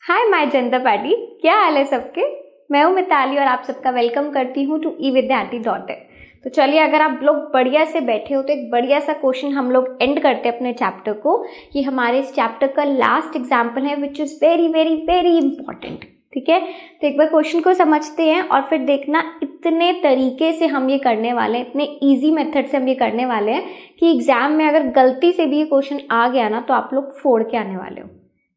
Hi my Janata party, क्या हाल है सबके। मैं हूँ मिताली और आप सबका वेलकम करती हूँ टू evidyarthi.in। तो चलिए, अगर आप लोग बढ़िया से बैठे हो तो एक बढ़िया सा क्वेश्चन हम लोग एंड करते हैं अपने चैप्टर को। ये हमारे इस चैप्टर का लास्ट एग्जाम्पल है which is very very very important. ठीक है, तो एक बार क्वेश्चन को समझते हैं और फिर देखना इतने तरीके से हम ये करने वाले हैं, इतने इजी मेथड से हम ये करने वाले हैं कि एग्जाम में अगर गलती से भी ये क्वेश्चन आ गया ना तो आप लोग फोड़ के आने वाले हो,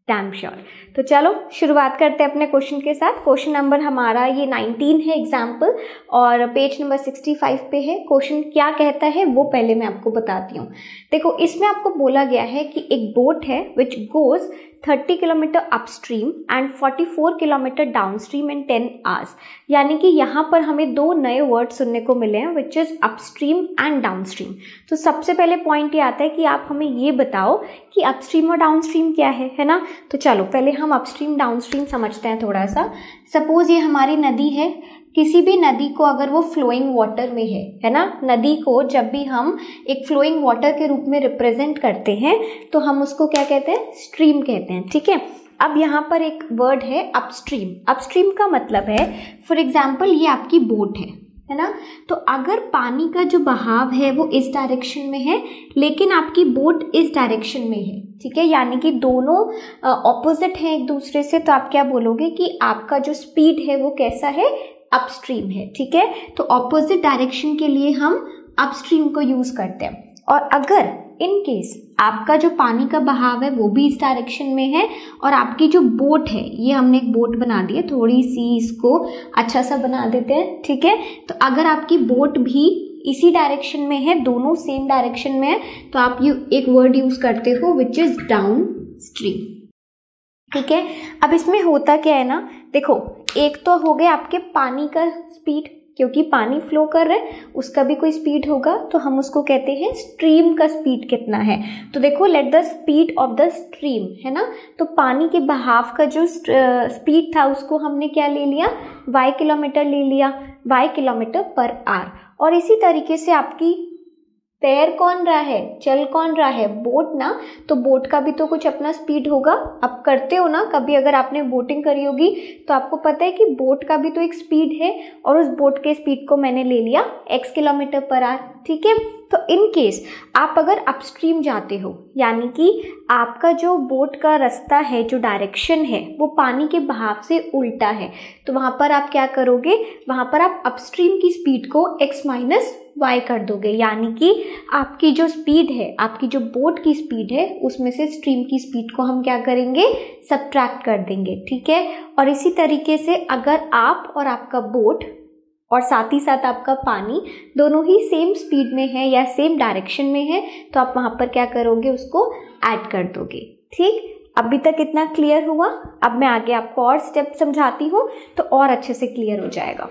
डैम श्योर। तो चलो शुरुआत करते हैं अपने क्वेश्चन के साथ। क्वेश्चन नंबर हमारा ये 19 है एग्जाम्पल और पेज नंबर 65 पे है। क्वेश्चन क्या कहता है वो पहले मैं आपको बताती हूँ। देखो, इसमें आपको बोला गया है कि एक बोट है which goes 30 kilometre upstream and 44 kilometre downstream in 10 hours. यानी कि यहाँ पर हमें दो नए वर्ड सुनने को मिले हैं which is upstream and downstream. तो सबसे पहले पॉइंट ये आता है कि आप हमें ये बताओ कि अपस्ट्रीम और डाउनस्ट्रीम क्या है ना। तो चलो पहले हम अपस्ट्रीम डाउनस्ट्रीम समझते हैं थोड़ा सा। सपोज ये हमारी नदी है, किसी भी नदी को अगर वो फ्लोइंग वाटर में है ना, नदी को जब भी हम एक फ्लोइंग वाटर के रूप में रिप्रेजेंट करते हैं तो हम उसको क्या कहते हैं, स्ट्रीम कहते हैं। ठीक है, अब यहाँ पर एक वर्ड है अपस्ट्रीम। अपस्ट्रीम का मतलब है, फॉर एग्जाम्पल ये आपकी बोट है ना, तो अगर पानी का जो बहाव है वो इस डायरेक्शन में है लेकिन आपकी बोट इस डायरेक्शन में है, ठीक है, यानी कि दोनों ऑपोजिट हैं एक दूसरे से, तो आप क्या बोलोगे कि आपका जो स्पीड है वो कैसा है, अपस्ट्रीम है। ठीक है, तो ऑपोजिट डायरेक्शन के लिए हम अपस्ट्रीम को यूज करते हैं। और अगर इन केस आपका जो पानी का बहाव है वो भी इस डायरेक्शन में है और आपकी जो बोट है, ये हमने एक बोट बना दी है, थोड़ी सी इसको अच्छा सा बना देते हैं। ठीक है, तो अगर आपकी बोट भी इसी डायरेक्शन में है, दोनों सेम डायरेक्शन में है, तो आप एक वर्ड यूज करते हो विच इज डाउन स्ट्रीम। ठीक है, अब इसमें होता क्या है ना, देखो एक तो हो गया आपके पानी का स्पीड, क्योंकि पानी फ्लो कर रहा है उसका भी कोई स्पीड होगा, तो हम उसको कहते हैं स्ट्रीम का स्पीड कितना है। तो देखो, let the speed of the stream है ना, तो पानी के बहाव का जो स्पीड था उसको हमने क्या ले लिया, y किलोमीटर ले लिया, y किलोमीटर पर आवर। और इसी तरीके से आपकी तैर कौन रहा है, चल कौन रहा है, बोट ना, तो बोट का भी तो कुछ अपना स्पीड होगा। आप करते हो ना कभी, अगर आपने बोटिंग करी होगी तो आपको पता है कि बोट का भी तो एक स्पीड है और उस बोट के स्पीड को मैंने ले लिया x किलोमीटर पर आवर। ठीक है, तो इन केस आप अगर अपस्ट्रीम जाते हो, यानी कि आपका जो बोट का रास्ता है, जो डायरेक्शन है वो पानी के बहाव से उल्टा है, तो वहां पर आप क्या करोगे, वहां पर आप अपस्ट्रीम की स्पीड को x माइनस y कर दोगे, यानी कि आपकी जो स्पीड है, आपकी जो बोट की स्पीड है उसमें से स्ट्रीम की स्पीड को हम क्या करेंगे, सब्ट्रैक्ट कर देंगे। ठीक है, और इसी तरीके से अगर आप और आपका बोट और साथ ही साथ आपका पानी दोनों ही सेम स्पीड में है या सेम डायरेक्शन में है, तो आप वहां पर क्या करोगे, उसको ऐड कर दोगे। ठीक, अभी तक इतना क्लियर हुआ। अब मैं आगे आपको और स्टेप समझाती हूँ तो और अच्छे से क्लियर हो जाएगा।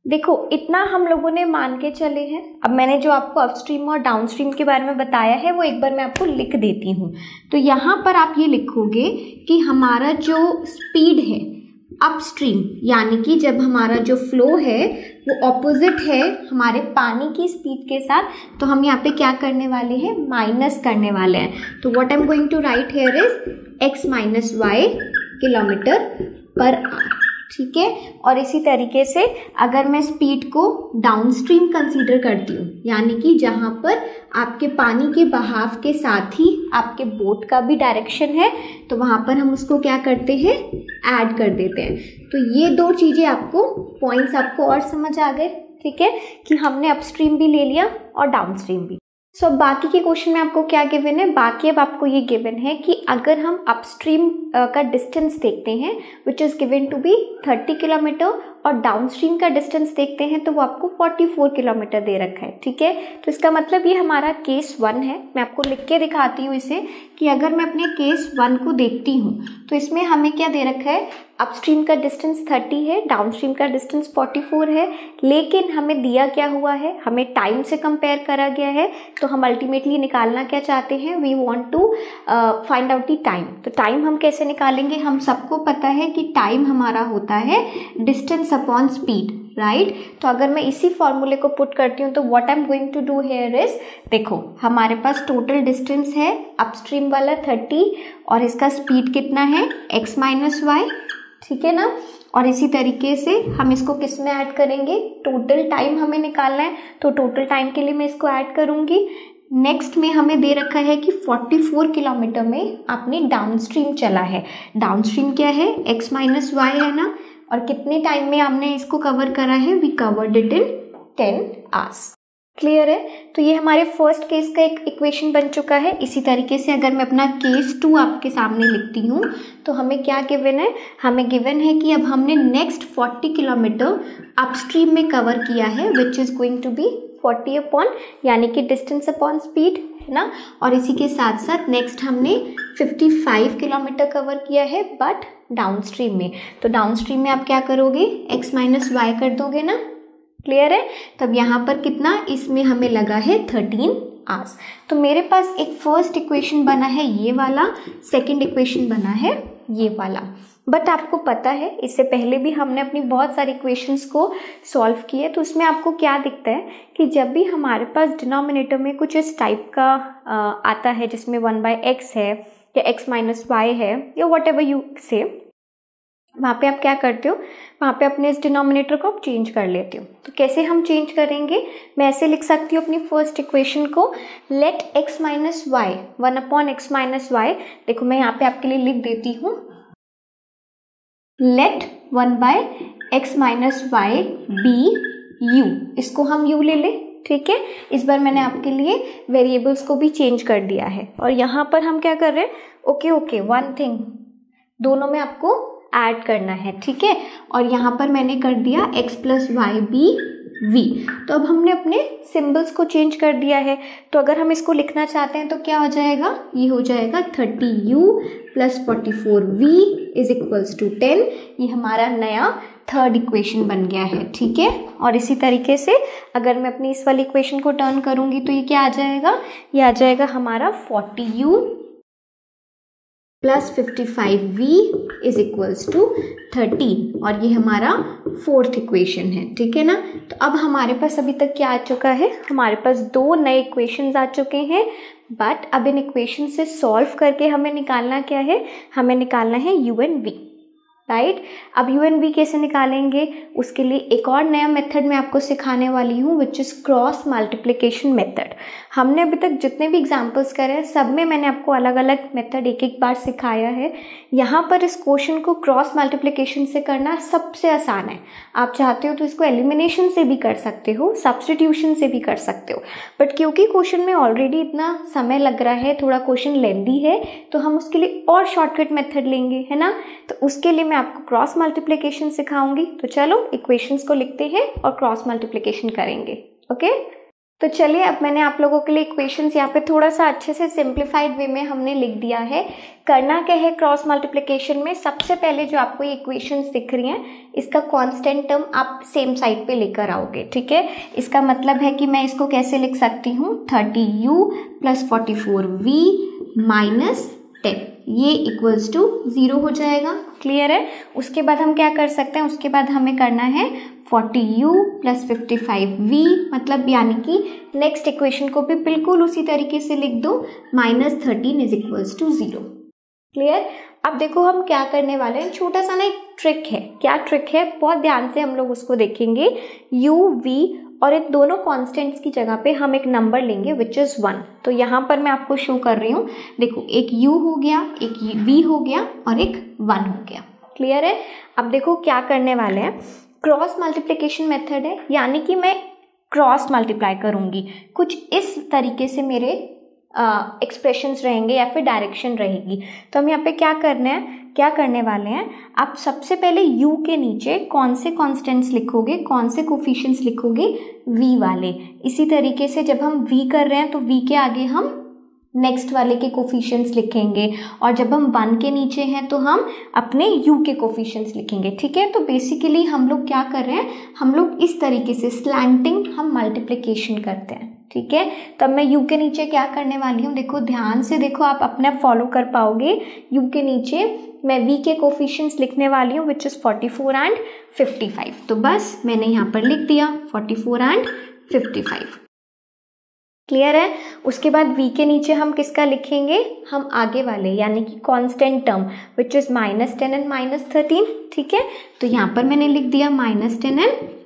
देखो, इतना हम लोगों ने मान के चले हैं। अब मैंने जो आपको अपस्ट्रीम और डाउनस्ट्रीम के बारे में बताया है वो एक बार मैं आपको लिख देती हूँ। तो यहाँ पर आप ये लिखोगे कि हमारा जो स्पीड है अपस्ट्रीम, यानी कि जब हमारा जो फ्लो है वो ऑपोजिट है हमारे पानी की स्पीड के साथ, तो हम यहाँ पे क्या करने वाले हैं, माइनस करने वाले हैं। तो what I am going to write here is x minus y kilometre per hour. ठीक है, और इसी तरीके से अगर मैं स्पीड को डाउनस्ट्रीम कंसीडर करती हूँ, यानी कि जहां पर आपके पानी के बहाव के साथ ही आपके बोट का भी डायरेक्शन है, तो वहां पर हम उसको क्या करते हैं, ऐड कर देते हैं। तो ये दो चीजें आपको, पॉइंट्स आपको और समझ आ गए। ठीक है, कि हमने अपस्ट्रीम भी ले लिया और डाउनस्ट्रीम भी। सो बाकी के क्वेश्चन में आपको क्या गिवन है, बाकी अब आपको ये गिवन है कि अगर हम अपस्ट्रीम का डिस्टेंस देखते हैं which is given to be 30 kilometre और डाउनस्ट्रीम का डिस्टेंस देखते हैं तो वो आपको 44 किलोमीटर दे रखा है। ठीक है, तो इसका मतलब ये हमारा केस 1 है। मैं आपको लिख के दिखाती हूँ इसे, कि अगर मैं अपने केस 1 को देखती हूँ तो इसमें हमें क्या दे रखा है, अपस्ट्रीम का डिस्टेंस 30 है, डाउनस्ट्रीम का डिस्टेंस 44 है, लेकिन हमें दिया क्या हुआ है, हमें टाइम से कंपेयर करा गया है, तो हम अल्टीमेटली निकालना क्या चाहते हैं, we want to find out the time. तो टाइम हम कैसे निकालेंगे, हम सबको पता है कि टाइम हमारा होता होता है डिस्टेंस अपॉन स्पीड, राइट। तो अगर मैं इसी फॉर्मूले को पुट करती हूँ तो what I am going to do here is, देखो हमारे पास टोटल डिस्टेंस है अपस्ट्रीम वाला 30 और इसका स्पीड कितना है x माइनस वाई, ठीक है ना। और इसी तरीके से हम इसको किस में ऐड करेंगे, टोटल टाइम हमें निकालना है तो टोटल टाइम के लिए मैं इसको ऐड करूंगी। नेक्स्ट में हमें दे रखा है कि 44 किलोमीटर में आपने डाउनस्ट्रीम चला है। डाउनस्ट्रीम क्या है, x माइनस वाई है ना, और कितने टाइम में हमने इसको कवर करा है, we covered it in 10 hours. Clear है। तो ये हमारे फर्स्ट केस का एक इक्वेशन बन चुका है। इसी तरीके से अगर मैं अपना केस 2 आपके सामने लिखती हूँ तो हमें क्या गिवन है, हमें गिवन है कि अब हमने नेक्स्ट 40 किलोमीटर अपस्ट्रीम में कवर किया है which is going to be 40 upon, यानी कि डिस्टेंस अपॉन स्पीड, है ना। और इसी के साथ साथ नेक्स्ट हमने 55 किलोमीटर कवर किया है बट डाउनस्ट्रीम में। तो डाउनस्ट्रीम में आप क्या करोगे, x माइनस वाई कर दोगे ना, क्लियर है। तब यहाँ पर कितना, इसमें हमें लगा है 13 आवर्स। तो मेरे पास एक फर्स्ट इक्वेशन बना है ये वाला, सेकंड इक्वेशन बना है ये वाला। बट आपको पता है इससे पहले भी हमने अपनी बहुत सारी इक्वेशंस को सॉल्व किए, तो उसमें आपको क्या दिखता है कि जब भी हमारे पास डिनोमिनेटर में कुछ इस टाइप का आता है जिसमें 1/x है या x माइनस वाई है या वट एवर यू से, वहाँ पे आप क्या करते हो, वहाँ पे अपने इस डिनोमिनेटर को आप चेंज कर लेते हो। तो कैसे हम चेंज करेंगे, मैं ऐसे लिख सकती हूँ अपनी फर्स्ट इक्वेशन को, let x minus y 1/x minus y, देखो मैं यहाँ पे आपके लिए लिख देती हूँ, let 1/x minus y be u, इसको हम u ले ले, ठीक है। इस बार मैंने आपके लिए वेरिएबल्स को भी चेंज कर दिया है। और यहाँ पर हम क्या कर रहे हैं, ओके वन थिंग, दोनों में आपको ऐड करना है, ठीक है। और यहाँ पर मैंने कर दिया x plus y be v। तो अब हमने अपने सिंबल्स को चेंज कर दिया है। तो अगर हम इसको लिखना चाहते हैं तो क्या हो जाएगा, ये हो जाएगा 30u plus 44v is equals to 10। ये हमारा नया थर्ड इक्वेशन बन गया है, ठीक है। और इसी तरीके से अगर मैं अपनी इस वाली इक्वेशन को टर्न करूंगी तो ये क्या आ जाएगा, ये आ जाएगा हमारा 40u plus 55v is equals to 13, और ये हमारा फोर्थ इक्वेशन है, ठीक है ना। तो अब हमारे पास अभी तक क्या आ चुका है, हमारे पास 2 नए इक्वेशंस आ चुके हैं। बट अब इन इक्वेशन से सॉल्व करके हमें निकालना क्या है, हमें निकालना है u एंड v, राइट। अब u एंड v कैसे निकालेंगे, उसके लिए एक और नया मेथड मैं आपको सिखाने वाली हूँ which is cross multiplication method. हमने अभी तक जितने भी एग्जाम्पल्स करे हैं सब में मैंने आपको अलग अलग मेथड एक बार सिखाया है। यहाँ पर इस क्वेश्चन को क्रॉस मल्टीप्लिकेशन से करना सबसे आसान है। आप चाहते हो तो इसको एलिमिनेशन से भी कर सकते हो, सब्स्टिट्यूशन से भी कर सकते हो, बट क्योंकि क्वेश्चन में ऑलरेडी इतना समय लग रहा है, थोड़ा क्वेश्चन लेंदी है, तो हम उसके लिए और शॉर्टकट मेथड लेंगे, है ना। तो उसके लिए मैं आपको क्रॉस मल्टीप्लिकेशन सिखाऊंगी। तो चलो इक्वेशंस को लिखते हैं और क्रॉस मल्टीप्लिकेशन करेंगे, ओके। तो चलिए अब मैंने आप लोगों के लिए इक्वेशंस यहाँ पे थोड़ा सा अच्छे से सिंप्लीफाइड वे में हमने लिख दिया है। करना क्या है क्रॉस मल्टीप्लिकेशन में, सबसे पहले जो आपको ये इक्वेशंस दिख रही हैं इसका कांस्टेंट टर्म आप सेम साइड पे लेकर आओगे, ठीक है। इसका मतलब है कि मैं इसको कैसे लिख सकती हूँ, 30u प्लस 44v माइनस 10, ये इक्वल्स टू 0 हो जाएगा, क्लियर है। उसके बाद हम क्या कर सकते हैं, उसके बाद हमें करना है 40u प्लस 55v, मतलब यानी कि नेक्स्ट इक्वेशन को भी बिल्कुल उसी तरीके से लिख दो, minus 13 is equals to 0, clear. अब देखो हम क्या करने वाले हैं, छोटा सा ना एक ट्रिक है। क्या ट्रिक है, बहुत ध्यान से हम लोग उसको देखेंगे। u v और इन दोनों कांस्टेंट्स की जगह पे हम एक नंबर लेंगे विच इज 1। तो यहाँ पर मैं आपको शो कर रही हूँ, देखो एक u हो गया, एक v हो गया और एक 1 हो गया, क्लियर है। अब देखो क्या करने वाले हैं, क्रॉस मल्टीप्लिकेशन मेथड है, यानी कि मैं क्रॉस मल्टीप्लाई करूंगी, कुछ इस तरीके से मेरे एक्सप्रेशंस रहेंगे या फिर डायरेक्शन रहेगी। तो हम यहाँ पे क्या करने वाले हैं, आप सबसे पहले u के नीचे कौन से कॉन्स्टेंट्स लिखोगे, कौन से कोफिशिएंट्स लिखोगे, v वाले। इसी तरीके से जब हम v कर रहे हैं तो v के आगे हम नेक्स्ट वाले के कोफिशिएंट्स लिखेंगे, और जब हम 1 के नीचे हैं तो हम अपने u के कोफिशिएंट्स लिखेंगे, ठीक है। तो बेसिकली हम लोग क्या कर रहे हैं, हम लोग इस तरीके से स्लैंटिंग हम मल्टीप्लिकेशन करते हैं, ठीक है। तो अब मैं u के नीचे क्या करने वाली हूँ, देखो ध्यान से देखो, आप अपने आप फॉलो कर पाओगे। u के नीचे मैं v के कोफिशिएंट्स लिखने वाली हूँ विच इज 44 एंड 55। तो बस मैंने यहाँ पर लिख दिया 44 एंड 55। क्लियर है। उसके बाद v के नीचे हम किसका लिखेंगे, हम आगे वाले यानी कि constant term which is -10 and -13। ठीक है, तो यहाँ पर मैंने लिख दिया -10 एंड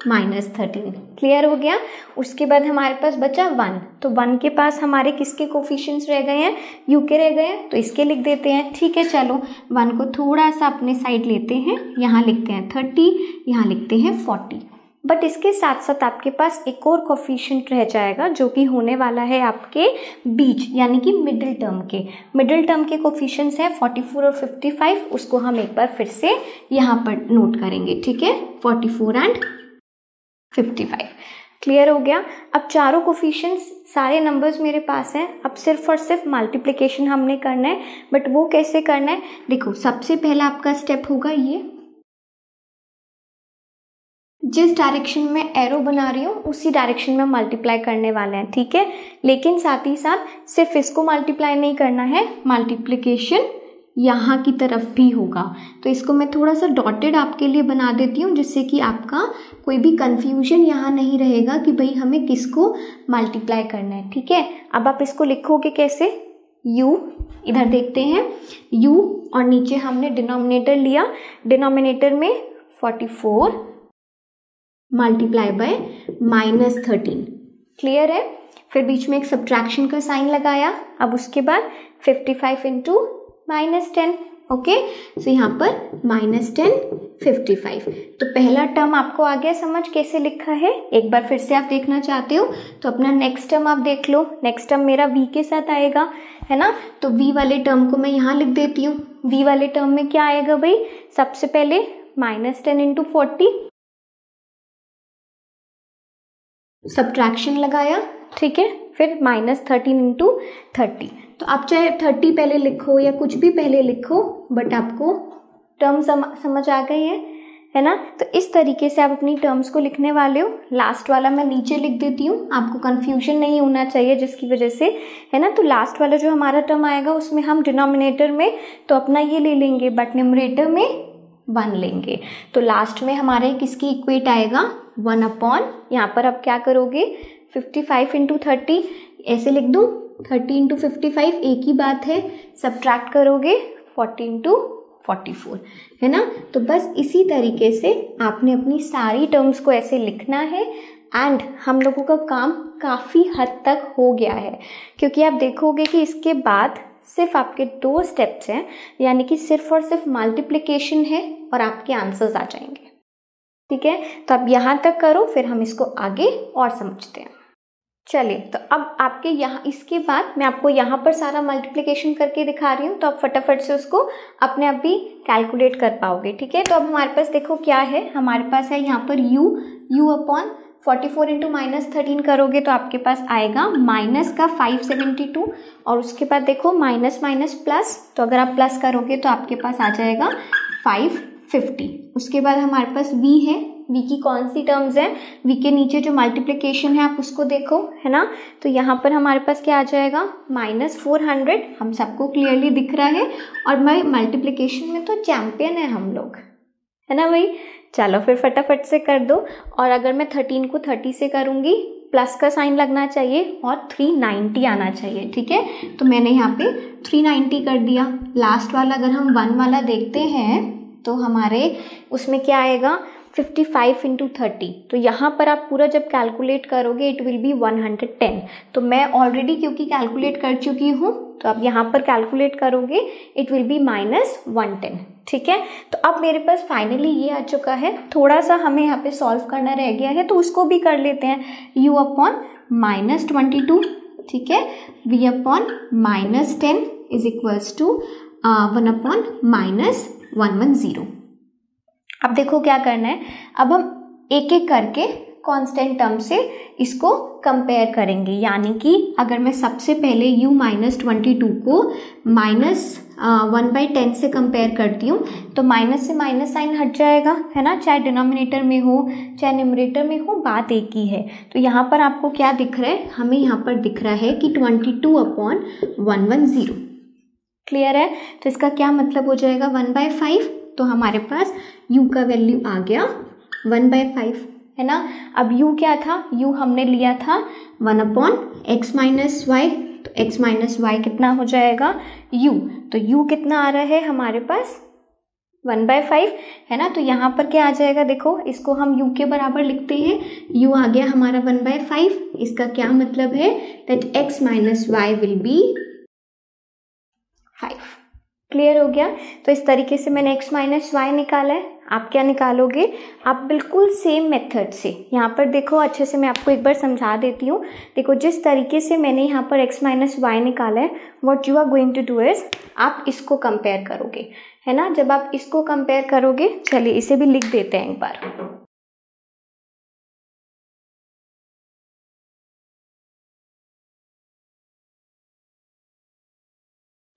-13। क्लियर हो गया। उसके बाद हमारे पास बचा 1, तो 1 के पास हमारे किसके कोफिशिएंट्स रह गए हैं, u के रह गए हैं, तो इसके लिख देते हैं। ठीक है, चलो 1 को थोड़ा सा अपने साइड लेते हैं, यहाँ लिखते हैं 30, यहाँ लिखते हैं 40। बट इसके साथ साथ आपके पास एक और कोफिशिएंट रह जाएगा जो कि होने वाला है आपके बीच यानी कि मिडिल टर्म के। मिडिल टर्म के कोफिशिएंट्स है 44 और 55, उसको हम एक बार फिर से यहाँ पर नोट करेंगे। ठीक है, 44 एंड 55। क्लियर हो गया। अब चारों कोफिशिएंट्स सारे नंबर्स मेरे पास हैं, अब सिर्फ और सिर्फ मल्टीप्लिकेशन हमने करना है। बट वो कैसे करना है, देखो सबसे पहला आपका स्टेप होगा ये, जिस डायरेक्शन में एरो बना रही हूँ उसी डायरेक्शन में मल्टीप्लाई करने वाले हैं। ठीक है, लेकिन साथ ही साथ सिर्फ इसको मल्टीप्लाई नहीं करना है, मल्टीप्लिकेशन यहाँ की तरफ भी होगा। तो इसको मैं थोड़ा सा डॉटेड आपके लिए बना देती हूँ जिससे कि आपका कोई भी कंफ्यूजन यहाँ नहीं रहेगा कि भाई हमें किसको मल्टीप्लाई करना है। ठीक है, अब आप इसको लिखोगे कैसे, u, इधर देखते हैं u, और नीचे हमने डिनोमिनेटर लिया, डिनोमिनेटर में 44 मल्टीप्लाई बाय -13। क्लियर है। फिर बीच में एक सब्ट्रैक्शन का साइन लगाया। अब उसके बाद 55 इंटू -10। ओके, तो यहाँ पर -10 55। तो पहला टर्म आपको आ गया समझ कैसे लिखा है। एक बार फिर से आप देखना चाहते हो तो अपना नेक्स्ट टर्म आप देख लो। नेक्स्ट टर्म मेरा v के साथ आएगा, है ना। तो v वाले टर्म को मैं यहाँ लिख देती हूँ। v वाले टर्म में क्या आएगा भाई, सबसे पहले -10 इंटू 40, सब्ट्रैक्शन लगाया। ठीक है, फिर -13 इंटू 30। तो आप चाहे 30 पहले लिखो या कुछ भी पहले लिखो, बट आपको टर्म समझ आ गए हैं, है ना। तो इस तरीके से आप अपनी टर्म्स को लिखने वाले हो। लास्ट वाला मैं नीचे लिख देती हूँ, आपको कंफ्यूजन नहीं होना चाहिए जिसकी वजह से, है ना। तो लास्ट वाला जो हमारा टर्म आएगा उसमें हम डिनोमिनेटर में तो अपना ये ले लेंगे, बट न्यूमरेटर में 1 लेंगे। तो लास्ट में हमारे किसकी इक्वेट आएगा, 1 अपॉन, यहाँ पर आप क्या करोगे 55 इंटू 30 ऐसे लिख दूँ, 30 इंटू 55 एक ही बात है, सब्ट्रैक्ट करोगे 40 इंटू 44, है ना। तो बस इसी तरीके से आपने अपनी सारी टर्म्स को ऐसे लिखना है। एंड हम लोगों का काम काफ़ी हद तक हो गया है, क्योंकि आप देखोगे कि इसके बाद सिर्फ आपके 2 स्टेप्स हैं, यानी कि सिर्फ और सिर्फ मल्टीप्लिकेशन है और आपके आंसर्स आ जाएंगे। ठीक है, तो अब यहाँ तक करो, फिर हम इसको आगे और समझते हैं। चलिए, तो अब आपके यहाँ इसके बाद मैं आपको यहाँ पर सारा मल्टीप्लिकेशन करके दिखा रही हूँ, तो आप फटाफट से उसको अपने आप भी कैलकुलेट कर पाओगे। ठीक है, तो अब हमारे पास देखो क्या है, हमारे पास है यहाँ पर u अपॉन 44 इंटू -13 करोगे तो आपके पास आएगा माइनस का 572, और उसके बाद देखो माइनस माइनस प्लस, तो अगर आप प्लस करोगे तो आपके पास आ जाएगा 550। उसके बाद हमारे पास v है, v की कौन सी टर्म्स हैं, v के नीचे जो मल्टीप्लिकेशन है आप उसको देखो, है ना। तो यहाँ पर हमारे पास क्या आ जाएगा -400, हम सबको क्लियरली दिख रहा है, और मैं मल्टीप्लिकेशन में तो चैंपियन है हम लोग, है ना भाई। चलो फिर फटाफट से कर दो, और अगर मैं 13 को 30 से करूँगी प्लस का साइन लगना चाहिए और 390 आना चाहिए। ठीक है, तो मैंने यहाँ पे 390 कर दिया। लास्ट वाला अगर हम 1 वाला देखते हैं तो हमारे उसमें क्या आएगा 55 इंटू 30, तो यहाँ पर आप पूरा जब कैलकुलेट करोगे इट विल बी 110। तो मैं ऑलरेडी क्योंकि कैलकुलेट कर चुकी हूँ, तो आप यहाँ पर कैलकुलेट करोगे इट विल बी -110। ठीक है, तो अब मेरे पास फाइनली ये आ चुका है। थोड़ा सा हमें यहाँ पे सॉल्व करना रह गया है, तो उसको भी कर लेते हैं। u अपॉन -22, ठीक है, v upon -10 is equals to 1 upon -110। अब देखो क्या करना है, अब हम एक एक करके कांस्टेंट टर्म से इसको कंपेयर करेंगे, यानी कि अगर मैं सबसे पहले u माइनस 22 को -1/10 से कंपेयर करती हूँ तो माइनस से माइनस साइन हट जाएगा, है ना, चाहे डिनोमिनेटर में हो चाहे न्यूमरेटर में हो, बात एक ही है। तो यहाँ पर आपको क्या दिख रहा है, हमें यहाँ पर दिख रहा है कि 22/110। क्लियर है? तो इसका क्या मतलब हो जाएगा 1/5। तो हमारे पास u का वैल्यू आ गया 1/5, है ना। अब u क्या था, u हमने लिया था 1/x माइनस वाई, तो x माइनस वाई कितना हो जाएगा u, तो u कितना आ रहा है हमारे पास 1/5, है ना। तो यहाँ पर क्या आ जाएगा, देखो इसको हम u के बराबर लिखते हैं, u आ गया हमारा 1/5। इसका क्या मतलब है, that x minus y will be 5। Clear हो गया? तो इस तरीके से मैंने x माइनस वाई निकाला है। आप क्या निकालोगे, आप बिल्कुल सेम मेथड से, यहाँ पर देखो अच्छे से मैं आपको एक बार समझा देती हूँ। देखो जिस तरीके से मैंने यहाँ पर x माइनस वाई निकाला है, what you are going to do is, आप इसको कंपेयर करोगे, है ना। जब आप इसको कंपेयर करोगे, चलिए इसे भी लिख देते हैं एक बार।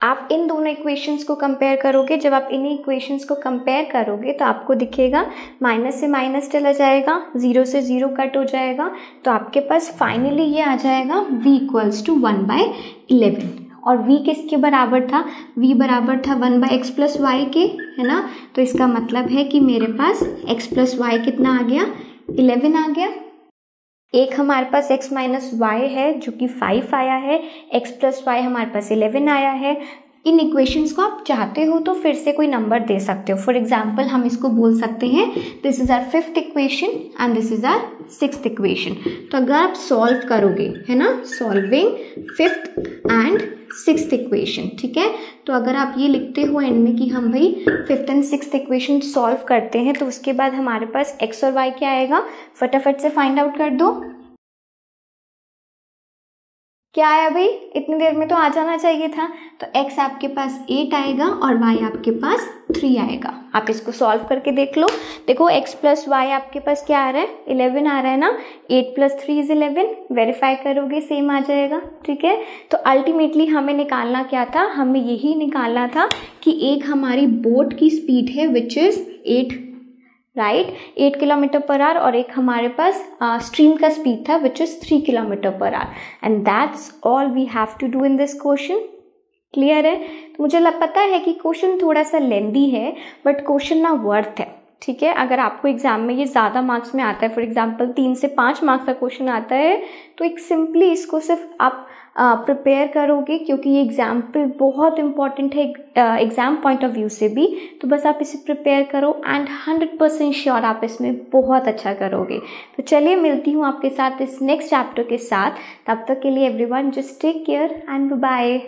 आप इन दोनों इक्वेशंस को कंपेयर करोगे, जब आप इन इक्वेशंस को कंपेयर करोगे तो आपको दिखेगा माइनस से माइनस चला जाएगा, 0 से 0 कट हो जाएगा, तो आपके पास फाइनली ये आ जाएगा v इक्वल्स टू 1/11। और v किसके बराबर था, v बराबर था 1/x प्लस वाई के, है ना। तो इसका मतलब है कि मेरे पास x प्लस वाई कितना आ गया, 11 आ गया। एक हमारे पास x माइनस वाई है जो कि 5 आया है, x प्लस वाई हमारे पास 11 आया है। इन इक्वेशंस को आप चाहते हो तो फिर से कोई नंबर दे सकते हो। फॉर एग्जाम्पल हम इसको बोल सकते हैं this is our 5th equation and this is our 6th equation. तो अगर आप सॉल्व करोगे, है ना, solving 5th and 6th equation, ठीक है, तो अगर आप ये लिखते हो एंड में कि हम भाई 5th and 6th equation solve करते हैं, तो उसके बाद हमारे पास x और y क्या आएगा, फटाफट से फाइंड आउट कर दो। क्या आया भाई, इतनी देर में तो आ जाना चाहिए था। तो x आपके पास 8 आएगा और y आपके पास 3 आएगा। आप इसको सॉल्व करके देख लो। देखो x प्लस वाई आपके पास क्या आ रहा है, 11 आ रहा है ना, 8 प्लस 3 इज 11, वेरीफाई करोगे सेम आ जाएगा, ठीक है। तो अल्टीमेटली हमें निकालना क्या था, हमें यही निकालना था कि एक हमारी बोट की स्पीड है which is 8 kilometre per hour, और एक हमारे पास स्ट्रीम का स्पीड था which is 3 kilometre per hour, and that's all we have to do in this question. Clear है? तो मुझे पता है कि क्वेश्चन थोड़ा सा लेंदी है, बट क्वेश्चन ना वर्थ है, ठीक है। अगर आपको एग्जाम में ये ज़्यादा मार्क्स में आता है, फॉर एग्जाम्पल 3 से 5 मार्क्स का क्वेश्चन आता है, तो एक सिंपली इसको सिर्फ आप प्रिपेयर करोगे, क्योंकि ये एग्जाम्पल बहुत इंपॉर्टेंट है एग्जाम पॉइंट ऑफ व्यू से भी। तो बस आप इसे प्रिपेयर करो एंड 100% श्योर आप इसमें बहुत अच्छा करोगे। तो चलिए मिलती हूँ आपके साथ इस नेक्स्ट चैप्टर के साथ, तब तक के लिए everyone just take care and bye.